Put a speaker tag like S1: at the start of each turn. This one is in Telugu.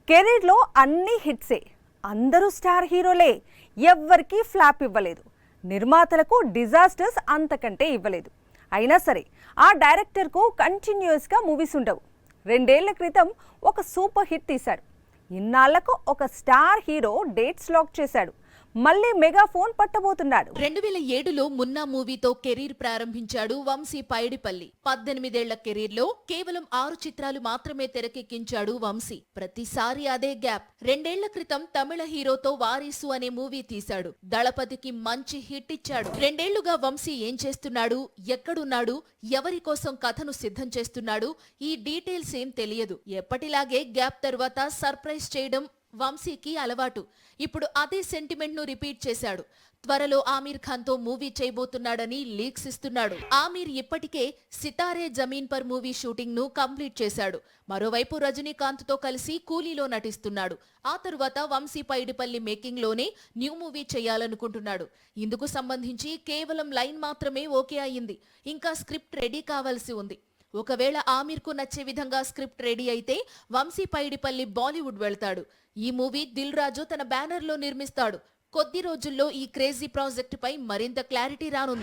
S1: కెరీర్లో అన్ని హిట్సే, అందరూ స్టార్ హీరోలే, ఎవ్వరికీ ఫ్లాప్ ఇవ్వలేదు. నిర్మాతలకు డిజాస్టర్స్ అంతకంటే ఇవ్వలేదు. అయినా సరే ఆ డైరెక్టర్కు కంటిన్యూస్గా మూవీస్ ఉండవు. 2 ఏళ్ల క్రితం ఒక సూపర్ హిట్ తీశాడు. ఇన్నాళ్లకు ఒక స్టార్ హీరో డేట్స్ లాక్ చేశాడు. మళ్ళీ మెగా ఫోన్ పట్టబోతున్నాడు.
S2: 2007లో మున్నా మూవీతో కెరీర్ ప్రారంభించాడు వంశీ పైడిపల్లి. 18 ఏళ్ల కెరీర్లో కేవలం 6 చిత్రాలు మాత్రమే తెరకెక్కించాడు వంశీ. ప్రతిసారి అదే గ్యాప్. 2 ఏళ్ల క్రితం తమిళ హీరోతో వారీసు అనే మూవీ తీశాడు. దళపతికి మంచి హిట్ ఇచ్చాడు. 2 ఏళ్లుగా వంశీ ఏం చేస్తున్నాడు, ఎక్కడున్నాడు, ఎవరి కోసం కథను సిద్ధం చేస్తున్నాడు, ఈ డీటెయిల్స్ ఏం తెలియదు. ఎప్పటిలాగే గ్యాప్ తర్వాత సర్ప్రైజ్ చేయడం వంశీకి అలవాటు. ఇప్పుడు అదే సెంటిమెంట్ ను రిపీట్ చేశాడు. త్వరలో ఆమీర్ ఖాన్ తో మూవీ చేయబోతున్నాడని లీక్స్ ఇస్తున్నాడు. ఆమీర్ ఇప్పటికే Sitaare Zameen per movie shooting ను కంప్లీట్ చేశాడు. మరోవైపు రజనీకాంత్ తో కలిసి కూలీలో నటిస్తున్నాడు. ఆ తరువాత వంశీ పైడిపల్లి మేకింగ్ లోనే న్యూ మూవీ చేయాలనుకుంటున్నాడు. ఇందుకు సంబంధించి కేవలం లైన్ మాత్రమే ఓకే అయింది. ఇంకా స్క్రిప్ట్ రెడీ కావాల్సి ఉంది. ఒకవేళ ఆమీర్కు నచ్చే విధంగా స్క్రిప్ట్ రెడీ అయితే వంశీ పైడిపల్లి బాలీవుడ్ వెళ్తాడు. ఈ మూవీ దిల్ రాజు తన బ్యానర్లో నిర్మిస్తాడు. కొద్ది రోజుల్లో ఈ క్రేజీ ప్రాజెక్టుపై మరింత క్లారిటీ రానుంది.